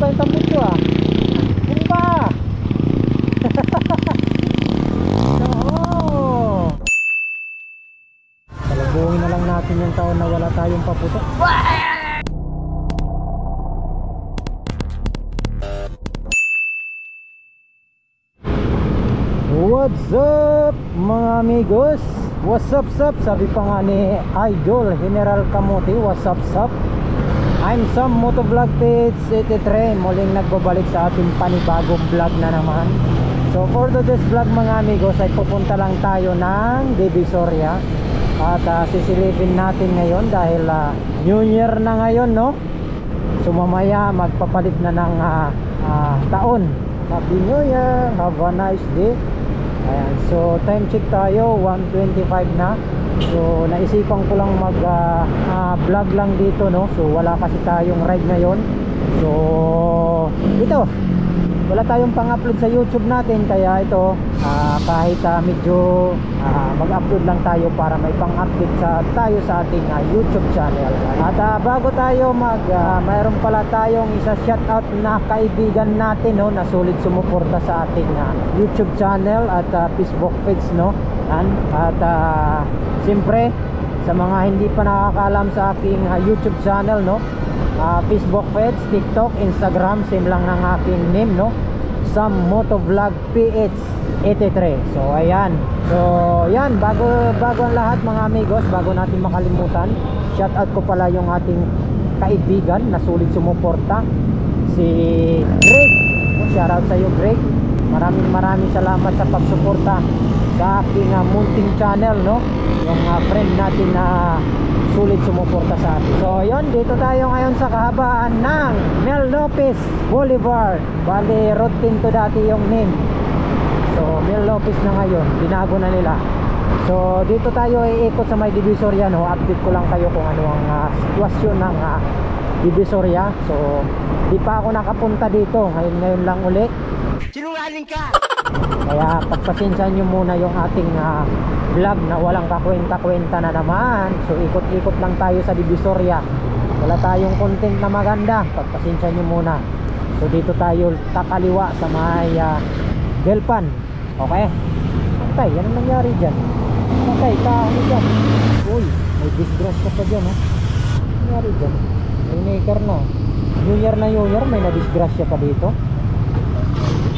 tayong tambutso ah. Bumba! Oo! Talabungin na lang natin yung taon na wala tayong paputok. What's up mga amigos? What's up sup? Sabi pa nga ni Idol General Kamuti, what's up sup? I'm Sam Motovlog Page 83, muling nagbabalik sa ating panibagong vlog na naman. So for today's vlog mga amigos ay pupunta lang tayo ng Divisoria. At sisilipin natin ngayon dahil New Year na ngayon, no? So mamaya magpapalit na ng taon. Happy New Year, have a nice day. Ayan, so time check tayo, 1:25 na. So naisipan ko lang mag vlog lang dito, no? So wala kasi tayong ride ngayon. So ito, wala tayong pang-upload sa YouTube natin, kaya ito kahit medyo mag-upload lang tayo para may pang-update tayo sa ating YouTube channel. At bago tayo mayroon pala tayong isa shoutout na kaibigan natin, no, na sulit sumuporta sa ating YouTube channel at Facebook page, no. At siyempre sa mga hindi pa nakakaalam sa aking YouTube channel, no, Facebook page, TikTok, Instagram, same lang ng aking name, no, Sam Motovlog PH 83. So ayan, so yan, bago ang lahat mga amigos, bago natin makalimutan, shoutout ko pala yung ating kaibigan na sulit sumuporta, si Greg. Shoutout sa iyo Greg, maraming salamat sa pagsuporta sa aking munting channel, no, yung friend natin na sulit sumuporta sa atin. So yun, dito tayo ngayon sa kahabaan ng Mel Lopez Boulevard. Bali, Road 10 to dati yung name. So Mel Lopez na ngayon, binago na nila. So dito tayo iikot sa may Divisoria, no. Update ko lang kayo kung ano ang sitwasyon ng Divisoria. So di pa ako nakapunta dito, ngayon lang uli. Sinungaling ka! Kaya pagpasensya nyo muna yung ating vlog na walang kakwenta-kwenta na naman. So ikot-ikot lang tayo sa Divisoria, wala tayong content na maganda, pagpasensya nyo muna. So dito tayo takaliwa sa may Delpan. Okay? Tay, anong nangyari dyan? Tay, ano dyan? Uy, may disgrasya pa dyan, ha? Anong nangyari dyan? May maker na. New Year, may na-disgrasya pa dito.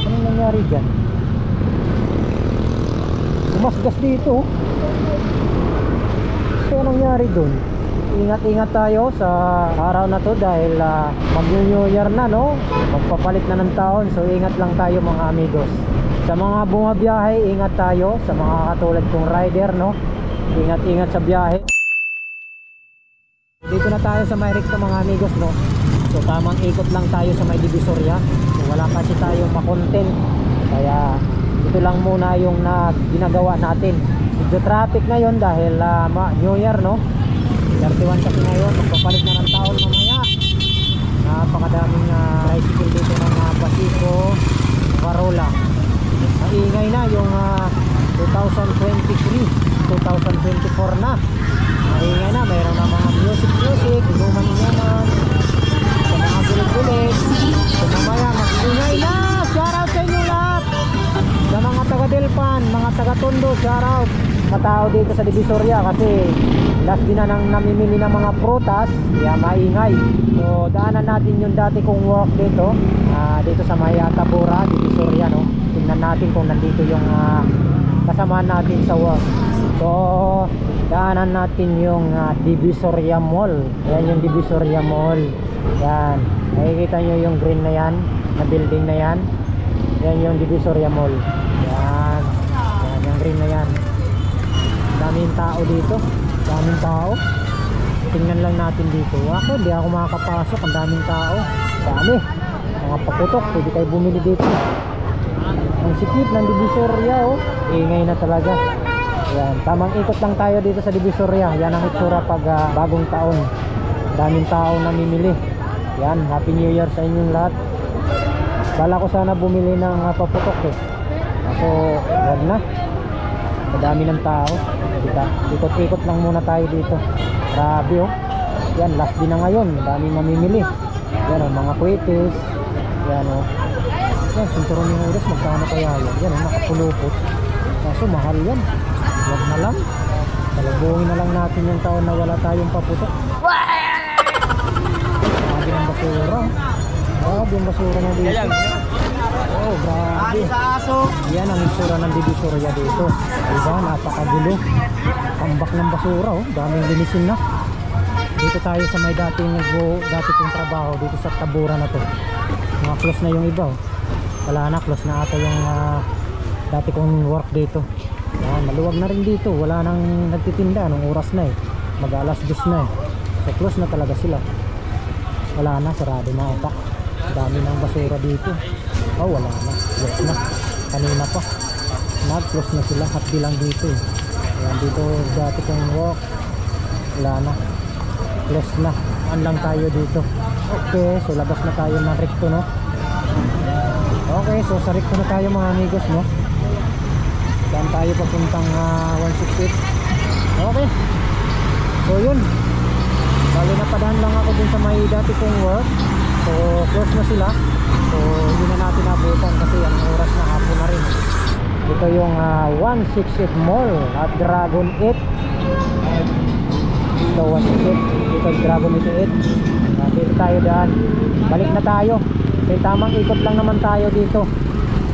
Anong nangyari dyan? Umasgas dito. Kaya nangyari dun? Ingat-ingat tayo sa araw na to dahil mag-New Year na, no? Magpapalit na ng taon. So ingat lang tayo mga amigos. Sa mga bumabiyahe, ingat tayo. Sa mga katulad kong rider, no? Ingat-ingat sa biyahe. Dito na tayo sa may recto mga amigos, no? So tamang ikot lang tayo sa may Divisoria. So wala kasi tayong makontent, kaya ito lang muna yung ginagawa natin. Medyo traffic ngayon dahil New Year, no? 31 kasi ngayon, magpapalit na ng taon mamaya. Napakadaming tricycle dito ng Pasico, Parola. Maingay na yung 2023, 2024 na. Maingay na, mayroon na mga music, inuman-inuman, sa mga gulit-gulit. So mamaya mag-ingay na. Shoutout sa inyo lahat, sa mga taga-Delpan, mga taga-Tondo, shoutout. Matao dito sa Divisoria kasi last din na nang namimili ng mga prutas, kaya maingay. So daanan natin yung dati kong work dito, dito sa may Tabora, Divisoria, no. Tingnan natin kung nandito yung kasamaan natin sa work. So daanan natin yung Divisoria Mall. Yan yung Divisoria Mall. Yan, nakikita nyo yung green na yan, na building na yan. Yan yung Divisoria Mall. Yan, yan yung green na yan. Daming tao dito, daming tao. Tingnan lang natin dito. Ako, hindi ako makakapasok, ang daming tao. Dami, mga paputok, pwede kayo bumili dito. Ang sikip ng Divisoria, oh, ingay na talaga. Yan, tamang ikot lang tayo dito sa Divisoria. Yan ang itsura pag bagong taon. Daming tao namimili. Yan, Happy New Year sa inyong lahat. Bala ko sana bumili ng paputok eh, so wag na, madami ng tao. Ikot-ikot lang muna tayo dito. Grabe, oh. Yan, last din na ngayon, daming mamimili. Yan, oh, mga kwitis, Yan o. Yan, sinturon yung oras, magkano kaya yan? Yan o, nakapulupot. Kaso mahal yan. Huwag na lang. Talabungin na lang natin yung taon na wala tayong paputok. Grabe ng basura. Grabe yung basura na dito. Oh, grabe. Yan ang itsura ng Divisoria dito. Diba, napakagulo. Tambak ng basura oh, daming linisin na. Dito tayo sa may dati kong trabaho dito sa Tabura na to. Mga close na yung iba oh. Wala na, close na ata yung dati kong work dito. Yan, maluwag na rin dito. Wala nang nagtitinda anong oras na eh. Mag alas 2 na eh. So close na talaga sila. Wala na, sarado na ata. Dami ng basura dito. Oh, wala na, close na. Kanina pa nag-close na sila, half day lang dito eh. Yan, dito dati kong work. Wala na, close na. An lang tayo dito. Okay, so labas na tayo ng recto no. Okay, so sa recto na tayo mga amigos no. Saan tayo papuntang 168. Okay, so yun, bali napadaan lang ako dun sa may dati kong work. So close na sila. So hindi na natin abutan kasi ang oras na hapon na rin. Ito yung 168 Mall at Dragon 8. Ito 168. Ito Dragon 8. Dito tayo daan. Balik na tayo. So tamang ikot lang naman tayo dito.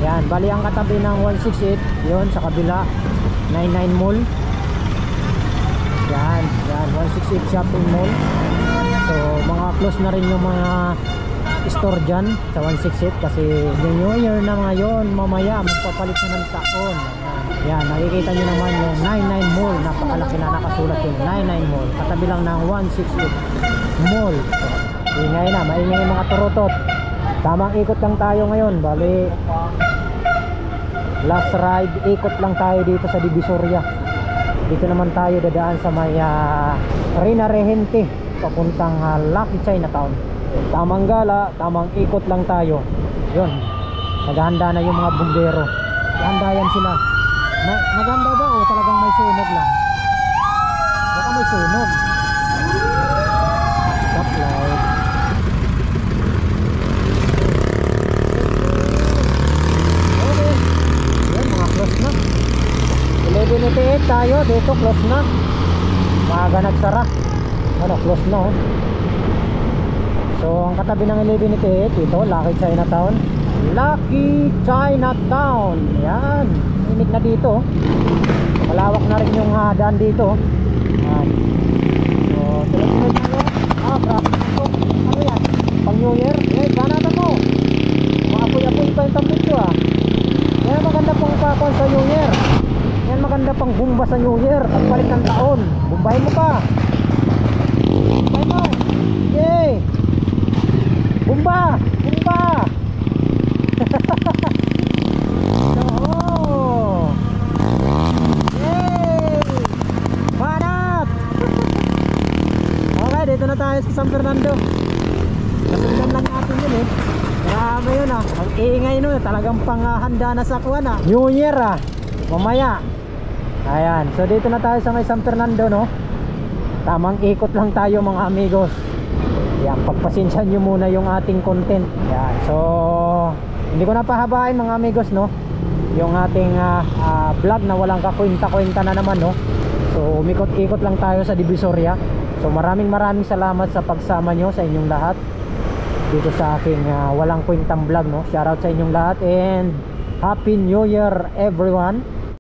Yan, bali ang katabi ng 168 yun sa kabila 99 Mall. Yan, 168 Shopping Mall. So mga close na rin yung mga store dyan sa 168 kasi New Year na ngayon, mamaya magpapalit na ng taon. Yan, nakikita nyo naman yung 99 Mall, napakalaki na nakasulat yung 99 Mall, katabi lang ng 168 Mall. So, ingay na, maingay yung mga turutot. Tamang ikot lang tayo ngayon, bali last ride, ikot lang tayo dito sa Divisoria. Dito naman tayo dadaan sa may Reina Regente papuntang Lucky Chinatown. Tamang gala, tamang ikot lang tayo. Yun, naghahanda na yung mga bumbero. Handa yan sila. Naghanda ba o talagang may sunog lang? Baka may sunog. Stoplight. Okay, yun, mga close na. 11:88 tayo, dito close na. Maaga nagsara. Ano, close na oh. So ang katabi ng 11:88 ito, Lucky Chinatown. Lucky Chinatown. Yan, inig na dito. Malawak na rin yung daan dito. Yan. So tuloy-tuloy tayo. Traffic. Ano yan? Pang New Year? Banatan mo. Maapoy-apoy pa yung tambit ko Yan maganda pang pakon sa New Year. Yan maganda pang bumba sa New Year. Pagpalit ng taon, bumbahin mo pa. Bumbahin mo. Yay! Bumba! Bumba! Oo! Yay! Banat! Okay, dito na tayo sa San Fernando. Kasundan lang natin yun eh. Marami yun ang iingay nun. Talagang panghahanda na sa kuwan New Year mamaya. Ayan, so dito na tayo sa may San Fernando no. Tamang ikot lang tayo mga amigos. Yan, pagpasensyahan nyo muna yung ating content. Yan, so hindi ko na pahabain mga amigos no, yung ating vlog na walang kakwenta-kwenta na naman no. So umikot-ikot lang tayo sa Divisoria. So maraming salamat sa pagsama nyo sa inyong lahat dito sa aking walang kwentang vlog no. Shoutout sa inyong lahat and Happy New Year everyone.